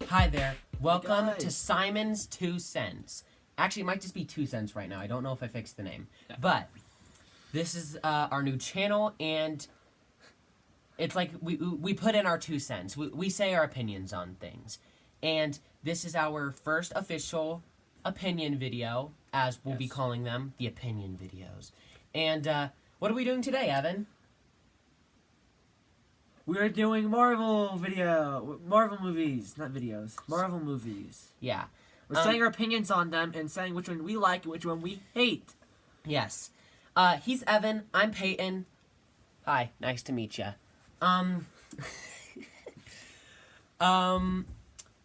Hi there. Welcome guys. to Simon's 2 Cents. Actually, it might just be 2 cents right now. I don't know if I fixed the name. Yeah. But this is our new channel, and it's like we put in our 2 cents. We say our opinions on things. And this is our first official opinion video, as we'll be Yes. calling them, the opinion videos. And what are we doing today, Evan? We're doing Marvel movies, not videos. Marvel movies. Yeah. We're saying our opinions on them and saying which one we like and which one we hate. Yes. He's Evan. I'm Peyton. Hi. Nice to meet you.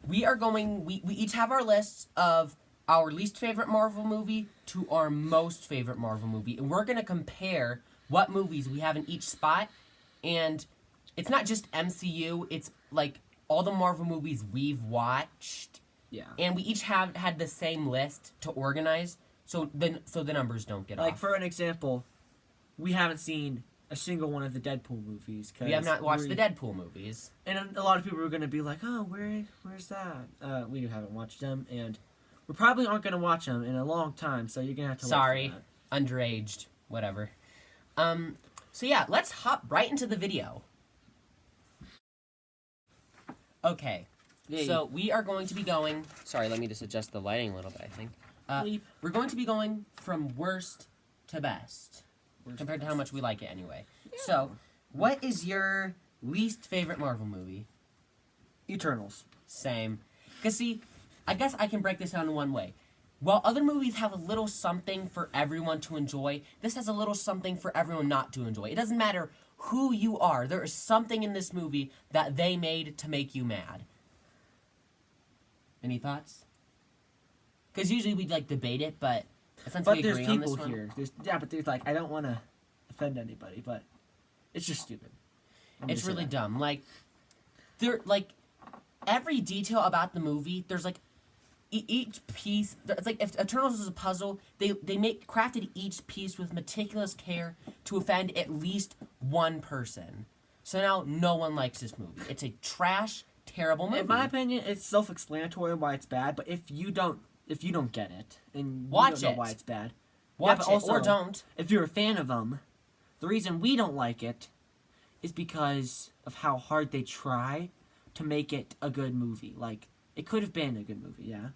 We are going... We each have our lists of our least favorite Marvel movie to our most favorite Marvel movie. And we're going to compare what movies we have in each spot. And it's not just MCU. It's, like, all the Marvel movies we've watched. Yeah. And we each have had the same list to organize. So the numbers don't get Like, off. for an example, we haven't seen a single one of the Deadpool movies. We have not watched the Deadpool movies. And a lot of people are going to be like, oh, where's that? We haven't watched them, and we probably aren't going to watch them in a long time, so you're going to have to Sorry, wait for that. underaged, whatever. So yeah, let's hop right into the video. Okay, Yay. so we are going to be going... Sorry, let me just adjust the lighting a little bit, I think. Bleep. We're going to be going from worst to best, Worst compared to to how much we like it anyway. So, what is your least favorite Marvel movie? Eternals. Same. Because, see, I guess I can break this down in one way. While other movies have a little something for everyone to enjoy, this has a little something for everyone not to enjoy. It doesn't matter who you are. There is something in this movie that they made to make you mad. Any thoughts? Because usually we'd, like, debate it, but since But we there's agree on this people one... here. But there's like, I don't want to offend anybody, but it's just stupid. I'm It's gonna say really that. dumb. Like, every detail about the movie, there's, like, each piece, it's like, if Eternals is a puzzle, they crafted each piece with meticulous care to offend at least one person. So now, no one likes this movie. It's a trash, terrible movie. In my opinion, it's self-explanatory why it's bad, but if you don't get it, and Watch you don't know it. why it's bad, Watch but it, also, or don't. If you're a fan of them, the reason we don't like it is because of how hard they try to make it a good movie. Like, it could have been a good movie, yeah.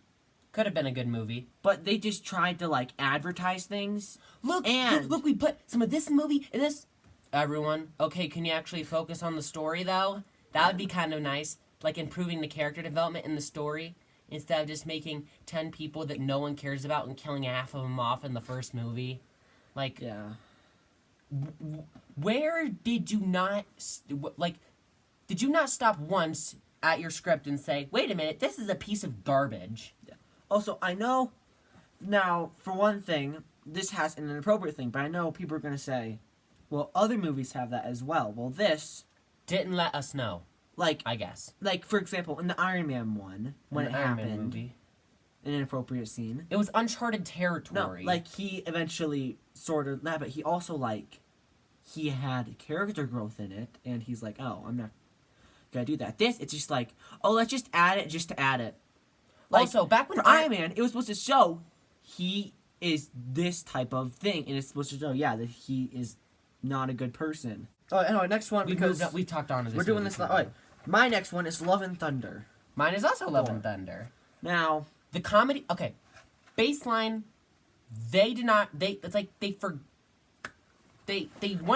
Could have been a good movie. But they just tried to, like, advertise things. Look, And- look, we put some of this movie in this. Everyone, okay, can you actually focus on the story, though? That would be kind of nice. Like, improving the character development in the story, instead of just making 10 people that no one cares about and killing half of them off in the first movie. Like, Yeah. where did you not, did you not stop once at your script and say, wait a minute, this is a piece of garbage? Also, I know, now, for one thing, this has an inappropriate thing, but I know people are going to say, well, other movies have that as well. Well, this, Didn't let us know, like, I guess. for example, in the Iron Man one, when In it the Iron Man happened, movie. an inappropriate scene. It was uncharted No, territory. like, he eventually sort of, nah, but he also, like, he had character growth in it, and he's like, oh, I'm not gonna do that. This, it's just like, oh, let's just add it just to add it. Like, Also, back when for Iron Man, it was supposed to show he is this type of thing, and it's supposed to show, yeah, that he is not a good person. Oh, anyway, next one, because we've talked on to this. we're doing movie this. too All right, my next one is Love and Thunder. Mine is also Love Four. and Thunder. Now, The comedy, okay, baseline. They did not. It's like they wanted. they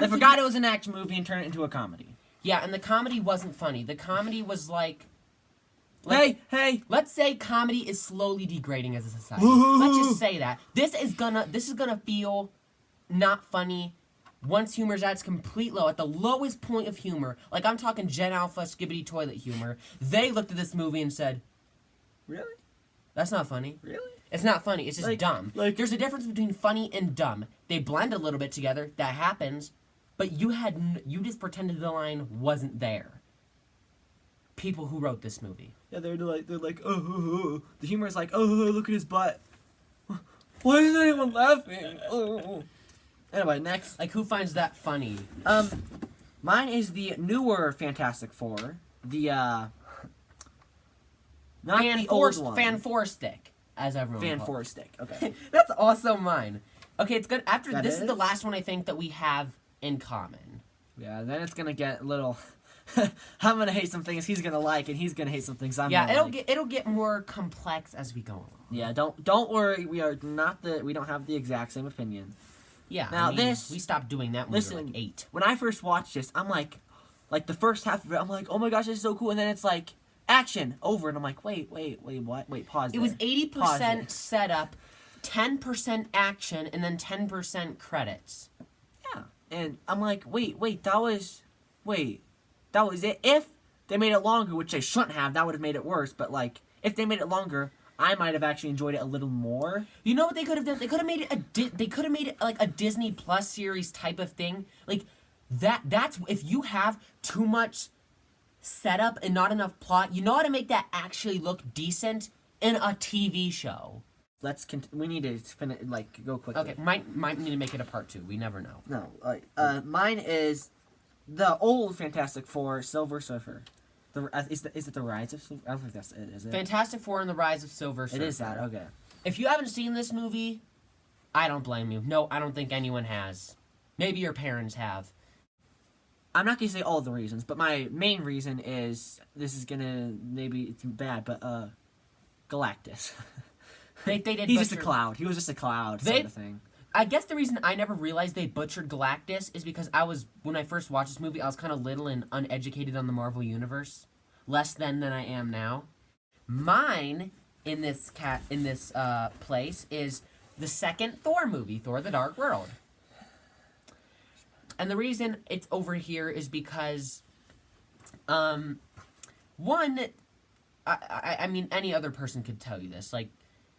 to forgot do- it was an action movie and turned it into a comedy. Yeah, and the comedy wasn't funny. The comedy was like. Hey! Let's say comedy is slowly degrading as a society. Let's just say that this is gonna feel not funny once humor's at its complete low, at the lowest point of humor. Like, I'm talking Gen Alpha Skibbity Toilet humor. They looked at this movie and said, Really? "That's not funny. Really? It's not funny. It's just dumb." There's a difference between funny and dumb. They blend a little bit together. That happens, but you just pretended the line wasn't there. People who wrote this movie. Yeah, they're like, oh. The humor is like, oh, look at his butt. Why isn't anyone laughing? Oh. Anyway, next. Like, who finds that funny? Mine is the newer Fantastic Four. The Not the old one. Fan Four Stick, as everyone Fan calls Four Stick. Okay. it. That's also mine. Okay, it's good. After That this is the is? last one I think that we have in common. Yeah, then it's gonna get a little. I'm gonna hate some things he's gonna like, and he's gonna hate some things I'm Yeah, gonna like. it'll get more complex as we go along. Yeah, don't worry. We don't have the exact same opinion. Yeah. Now I mean, this- we stopped doing that when we listen, were like 8. When I first watched this, I'm like the first half of it, I'm like, oh my gosh, this is so cool, and then it's like action over, and I'm like, wait, what? Wait, pause. It was there. 80% setup, 10% action, and then 10% credits. Yeah, and I'm like, wait, that was it. If they made it longer, which they shouldn't have, that would have made it worse. But like, if they made it longer, I might have actually enjoyed it a little more. You know what they could have done? They could have made it they could have made it like a Disney Plus series type of thing. Like that's if you have too much setup and not enough plot, you know how to make that actually look decent in a TV show. We need to finish, go quickly. Okay, might need to make it a part 2. We never know. No, mine is the old Fantastic Four, Silver Surfer. Is it the Rise of Silver? I don't think that's it, is it? Fantastic Four and the Rise of Silver Surfer. It is that, okay. If you haven't seen this movie, I don't blame you. No, I don't think anyone has. Maybe your parents have. I'm not gonna say all the reasons, but my main reason is maybe it's bad, but Galactus. They did. He's just a butcher- cloud. He was just a cloud sort of thing. I guess the reason I never realized they butchered Galactus is because when I first watched this movie, I was kind of little and uneducated on the Marvel Universe. Less than I am now. Mine in this place is the second Thor movie, Thor: The Dark World. And the reason it's over here is because, one, I mean, any other person could tell you this. Like,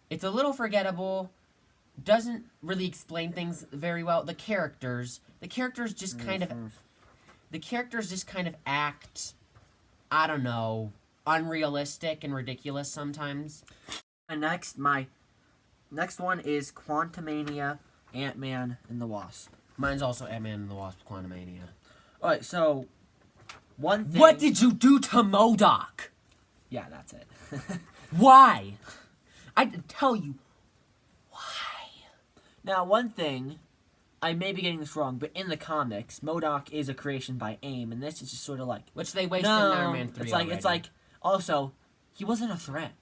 it's a little forgettable, doesn't really explain things very well. The characters just kind of act, I don't know, unrealistic and ridiculous sometimes. And my next one is Quantumania, Ant-Man and the Wasp. Mine's also Ant-Man and the Wasp: Quantumania. Alright, so one thing. What did you do to MODOK? Yeah, that's it. Why? I tell you, why? Now, one thing, I may be getting this wrong, but in the comics, MODOK is a creation by AIM, and this is just sort of like, Which they wasted in Iron Man 3 it's like also, he wasn't a threat.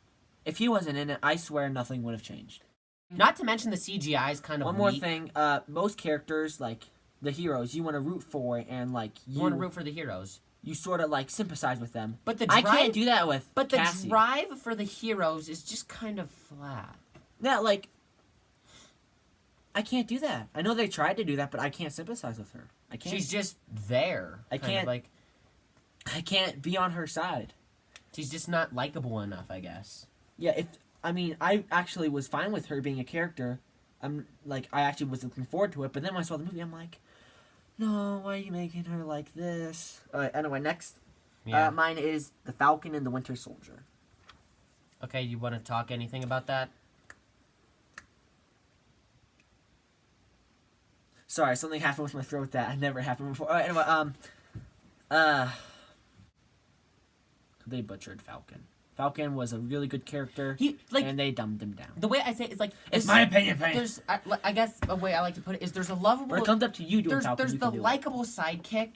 If he wasn't in it, I swear nothing would have changed. Not to mention the CGI is kind of One more weak. thing, most characters, like the heroes, you want to root for, and like You want to root for the heroes. you sort of like sympathize with them. But the I drive- can't do that with But the Cassie. drive for the heroes is just kind of flat. Yeah, like I can't do that. I know they tried to do that, but I can't sympathize with her. I can't. She's just there. I kind of can't- like I can't be on her side. she's just not likable enough, I guess. Yeah, I actually was fine with her being a character. I actually was looking forward to it, but then when I saw the movie, I'm like, no, why are you making her like this? Alright, anyway, next. Yeah. Mine is The Falcon and the Winter Soldier. Okay, you want to talk anything about that? Sorry, something happened with my throat that had never happened before. Alright, anyway, they butchered Falcon. Falcon was a really good character, and they dumbed him down. The way I say it is like It's my opinion. There's I guess a way I like to put it is there's a lovable. When it comes up to you doing Falcon, there's you the can do it. likable sidekick.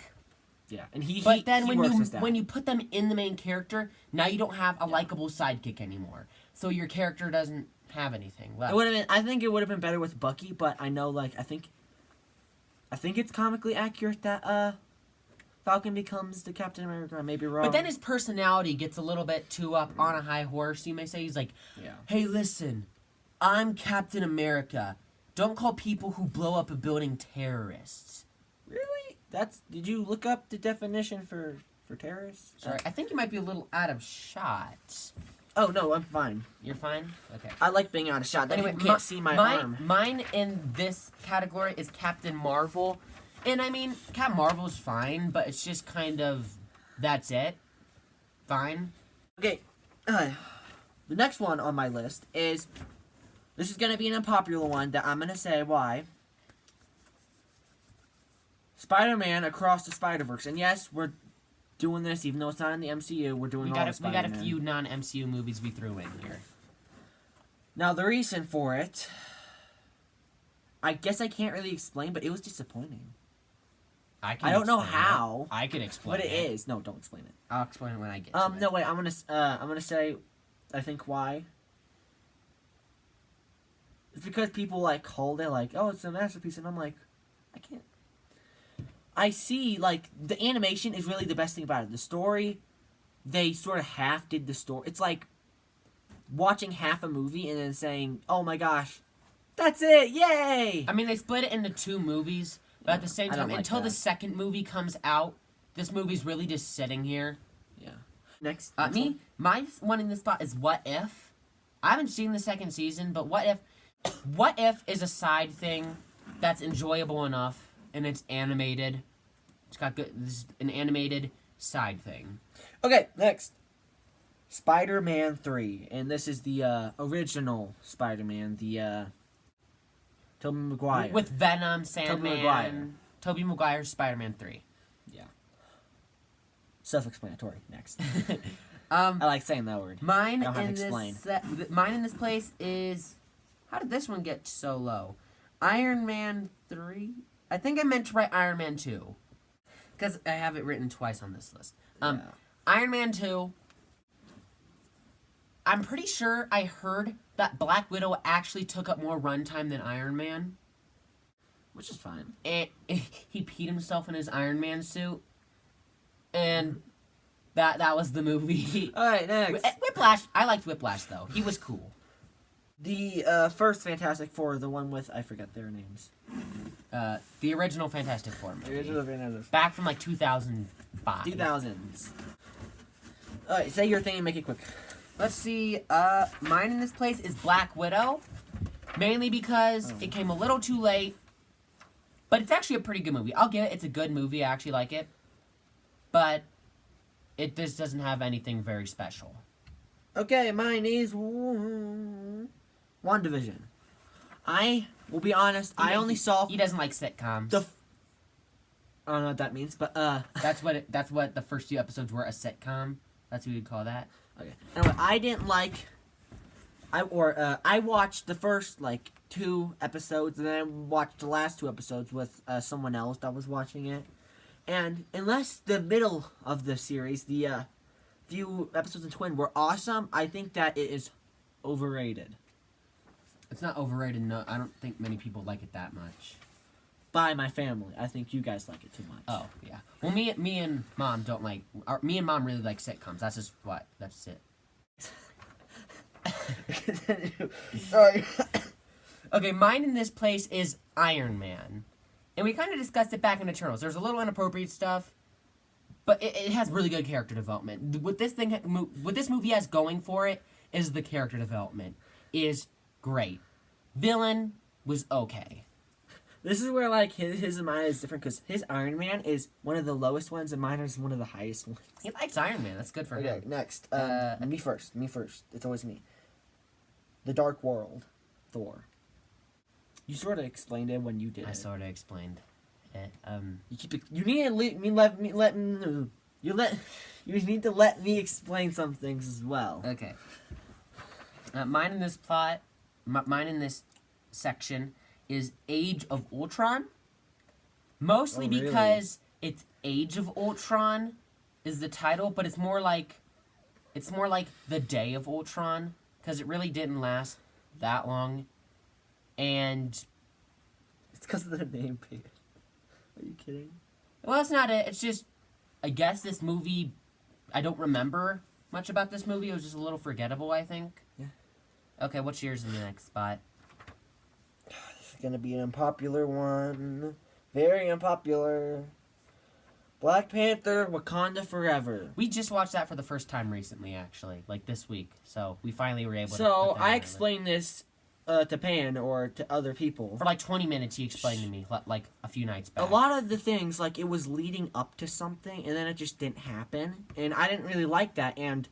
Yeah, and he But then he works his down. when you put them in the main character, now you don't have a likable sidekick anymore. So your character doesn't have anything left. It would have been. I think it would have been better with Bucky, but I know, I think it's comically accurate that Falcon becomes the Captain America. I may be wrong. But then his personality gets a little bit too up on a high horse, you may say. He's like, Yeah. hey, listen, I'm Captain America. Don't call people who blow up a building terrorists. Really? Did you look up the definition for terrorists? Sorry, I think you might be a little out of shot. Oh no, I'm fine. You're fine? Okay. I like being out of shot. Then Anyway, people can't see my arm. Mine in this category is Captain Marvel. And I mean, Captain Marvel's fine, but it's just kind of, that's it. Fine. Okay, the next one on my list is, this is gonna be an unpopular one that I'm gonna say why. Spider-Man Across the Spider-Verse, and yes, we're doing this, even though it's not in the MCU. We're doing all the we Spider-Man. got a few non-MCU movies we threw in here. Now, the reason for it, I guess I can't really explain, but it was disappointing. I don't know explain it. how, I could explain But it is. No, don't explain it. I'll explain it when I get to it. No, wait. I'm gonna say, I think why. It's because people like called it like, oh, it's a masterpiece, and I'm like, I can't. I see like the animation is really the best thing about it. The story, they sort of half did the story. It's like watching half a movie and then saying, oh my gosh, that's it, yay! I mean, they split it into 2 movies, but at the same I don't time, like until the that. second movie comes out, this movie's really just sitting here. Yeah. Next. My one in this spot is What If. I haven't seen the second season, but What If is a side thing that's enjoyable enough, and it's animated. It's got good. This is an animated side thing. Okay, next. Spider-Man 3, and this is the original Spider-Man, the Tobey Maguire. With Venom, Sandman, Maguire. Tobey Maguire's Spider-Man 3. Yeah. Self-explanatory. Next. Um, I like saying that word. Mine I don't have to in explain. mine in this place is, how did this one get so low? Iron Man 3. I think I meant to write Iron Man 2, because I have it written twice on this list. Yeah. Iron Man 2. I'm pretty sure I heard that Black Widow actually took up more runtime than Iron Man. Which is fine. And he peed himself in his Iron Man suit, and that was the movie. Alright, next. Whiplash. I liked Whiplash though. He was cool. The first Fantastic Four, the one with, I forget their names. The original Fantastic Four movie. Fantastic Back from like 2005. 2000s. Alright, say your thing and make it quick. Let's see. Mine in this place is Black Widow, mainly because it came a little too late. But it's actually a pretty good movie. I'll give it. It's a good movie. I actually like it. But it just doesn't have anything very special. Okay, mine is WandaVision. I will be honest, I only saw He doesn't like sitcoms. I don't know what that means, but That's what the first 2 episodes were, a sitcom. That's what you'd call that. okay. Anyway, I didn't like. I watched the first like 2 episodes, and then I watched the last 2 episodes with someone else that was watching it. And unless the middle of the series, the few episodes in Twin were awesome, I think that it is overrated It's not overrated. No, I don't think many people like it that much. by my family. I think you guys like it too much. Oh yeah. Well, me and Mom don't like. Me and Mom really like sitcoms. That's just what. That's it. Sorry. Okay, mine in this place is Iron Man, and we kind of discussed it back in Eternals. There's a little inappropriate stuff, but it has really good character development. What this movie has going for it is the character development is great. Villain was okay. This is where like his and mine is different because his Iron Man is one of the lowest ones and mine is one of the highest ones. He likes Iron Man. That's good for Okay, him. next. Me first. Me first. It's always me. The Dark World, Thor. You sort of explained it when you did I it. sort of explained it. You keep. You need to let me. You need to let me explain some things as well. Okay. Mine in this plot, mine in this section is Age of Ultron. Mostly Oh, really? because it's Age of Ultron is the title, but it's more like the Day of Ultron because it really didn't last that long, and It's because of the name page. Are you kidding? well, it's not it. It's just I guess this movie. I don't remember much about this movie. It was just a little forgettable, I think. Yeah. Okay, what's yours in the next spot? It's gonna be an unpopular one. Very unpopular. Black Panther, Wakanda Forever. We just watched that for the first time recently, actually, like this week. So we finally were able to. So put that I on explained this to Pan or to other people. for like 20 minutes. He explained to me like a few nights A back. lot of the things, like, it was leading up to something, and then it just didn't happen. And I didn't really like that, and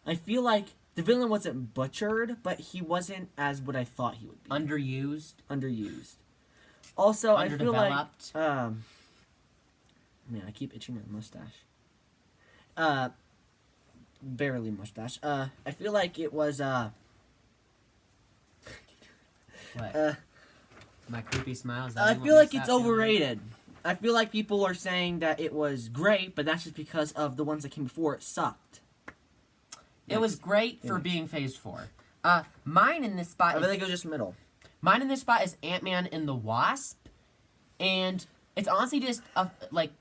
I feel like the villain wasn't butchered, but he wasn't as what I thought he would be. Underused, Underused. Also, I feel like, underdeveloped. man, I keep itching my mustache. barely mustache. I feel like it was What? My creepy smile. Is that I what you want feel me like to it's stop doing? overrated. I feel like people are saying that it was great, but that's just because of the ones that came before it sucked. It was Next. great for Next. being Phase 4. Mine in this spot. I Is, feel like it was just middle. mine in this spot is Ant-Man and the Wasp, and it's honestly just like,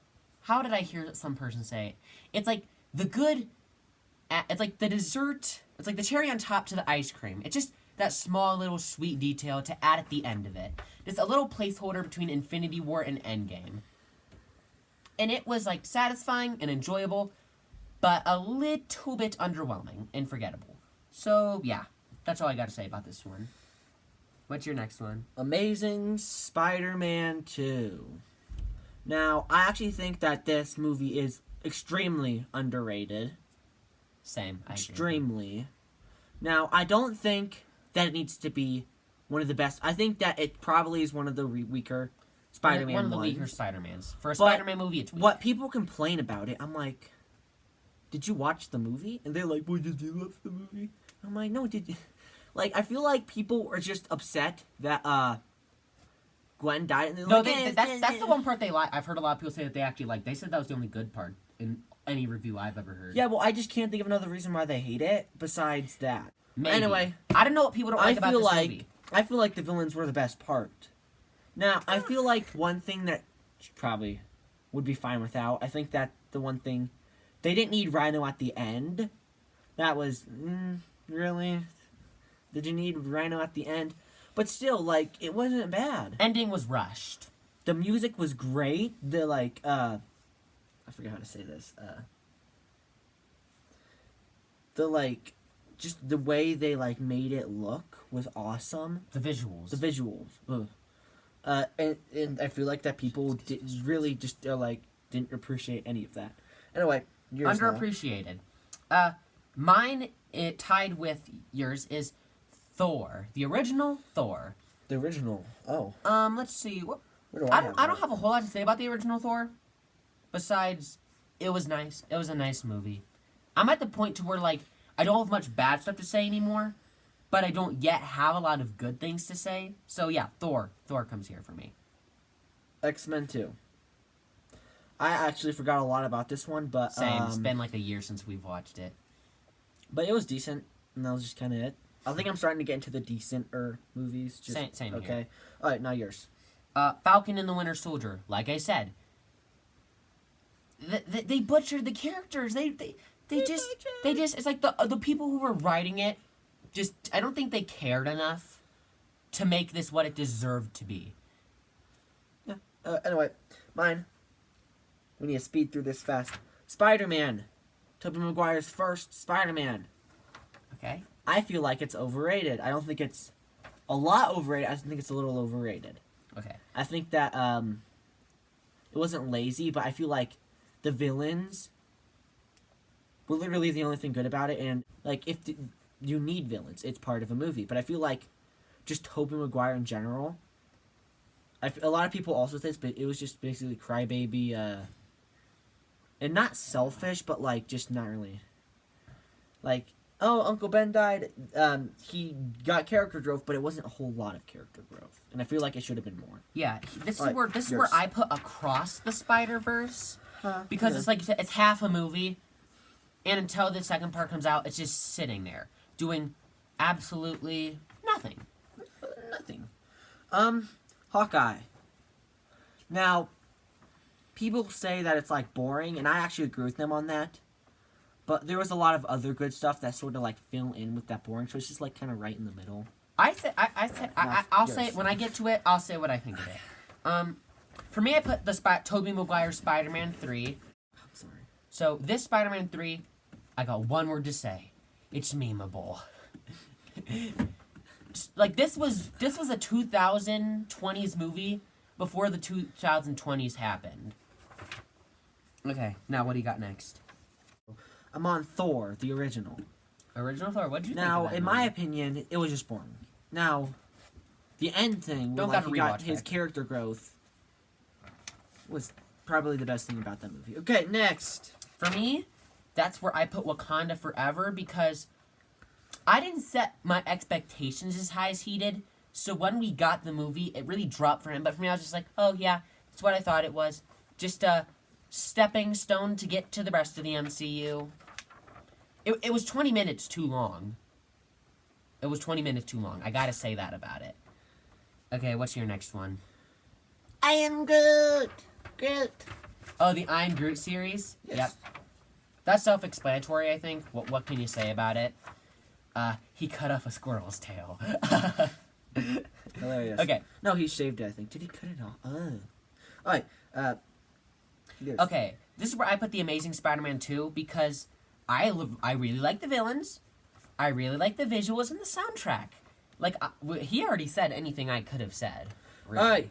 how did I hear some person say it? It's like the good. It's like the dessert. It's like the cherry on top to the ice cream. It's just that small little sweet detail to add at the end of it. Just a little placeholder between Infinity War and Endgame. And it was like satisfying and enjoyable, but a little bit underwhelming and forgettable. So yeah, that's all I got to say about this one. What's your next one? Amazing Spider-Man 2. Now, I actually think that this movie is extremely underrated. Same. I agree. Extremely. Now, I don't think that it needs to be one of the best. I think that it probably is one of the weaker Spider-Man One of the ones. weaker Spider-Mans. For a But Spider-Man movie, it's weak. What people complain about it, I'm like, did you watch the movie? And they're like, well, did you love the movie? I'm like, no, did you? Like, I feel like people are just upset that Gwen died, and they're No, like, that's the one part they like. I've heard a lot of people say that they actually like. They said that was the only good part in any review I've ever heard. Yeah, well, I just can't think of another reason why they hate it besides that. Maybe. Anyway, I don't know what people don't like about this movie. I feel like the villains were the best part. Now, I feel like one thing that probably would be fine without. I think that the one thing they didn't need Rhino at the end. That was really. Did you need Rhino at the end? But still, like, it wasn't bad. Ending was rushed. The music was great. The like, I forget how to say this. The like, just the way they like made it look was awesome. The visuals. The visuals. Ugh. And I feel like that people really just like didn't appreciate any of that. Anyway, yours now. Underappreciated. Mine, it tied with yours, is Thor. The original Thor. The original. Oh. Let's see. What? Where do I have don't have a whole lot to say about the original Thor. Besides, it was nice. It was a nice movie. I'm at the point to where, like, I don't have much bad stuff to say anymore, but I don't yet have a lot of good things to say. So yeah, Thor. Thor comes here for me. X-Men 2. I actually forgot a lot about this one, but Same. It's been like a year since we've watched it. but it was decent, and that was just kind of it. I think I'm starting to get into the decenter movies. Just, Same here. okay. All right, now yours. Falcon and the Winter Soldier. Like I said, they butchered the characters. They just it's like the people who were writing it just, I don't think they cared enough to make this what it deserved to be. Yeah. Anyway, mine. We need to speed through this fast. Spider-Man. Tobey Maguire's first Spider-Man. Okay. I feel like it's overrated. I don't think it's a lot overrated. I think it's a little overrated. Okay. I think that it wasn't lazy, but I feel like the villains were literally the only thing good about it. And like, you need villains, it's part of a movie. But I feel like just Tobey Maguire in general. A lot of people also say this, but it was just basically crybaby, and not selfish, but like just not really. Like, oh, Uncle Ben died. He got character growth, but it wasn't a whole lot of character growth, and I feel like it should have been more. Yeah, this Alright, is where yours. I put Across the Spider-Verse, because yeah. it's like it's half a movie, and until the second part comes out, it's just sitting there doing absolutely nothing. Nothing. Hawkeye. Now, people say that it's like boring, and I actually agree with them on that. But there was a lot of other good stuff that sort of like fill in with that boring, so it's just like kind of right in the middle. I'll Yours. say it when I get to it. I'll say what I think of it. For me, I put the Tobey Maguire Spider-Man 3. I'm sorry. So this Spider-Man 3, I got one word to say. It's memeable. Like this was a 2020s movie before the 2020s happened. Okay, now what do you got next? I'm on Thor, the original. Original Thor. What did you think? Now, of that in my movie? opinion, it was just boring. Now, the end thing, where Don't like, gotta he got rewatch his that. character growth, was probably the best thing about that movie. Okay, next. For me, that's where I put Wakanda Forever because I didn't set my expectations as high as he did. So when we got the movie, it really dropped for him. But for me, I was just like, oh yeah, it's what I thought it was. Just a stepping stone to get to the rest of the MCU. It was 20 minutes too long. It was 20 minutes too long. I gotta say that about it. Okay, what's your next one? I am Groot. Groot. Oh, the I'm Groot series? Yes. Yep. That's self-explanatory, I think. What can you say about it? He cut off a squirrel's tail. Hilarious. Okay. No, he shaved it, I think. Did he cut it off? Oh. Alright, yes. Okay, this is where I put the Amazing Spider-Man 2 because I really like the villains. I really like the visuals and the soundtrack. Like, he already said anything I could have said. Really. Alright,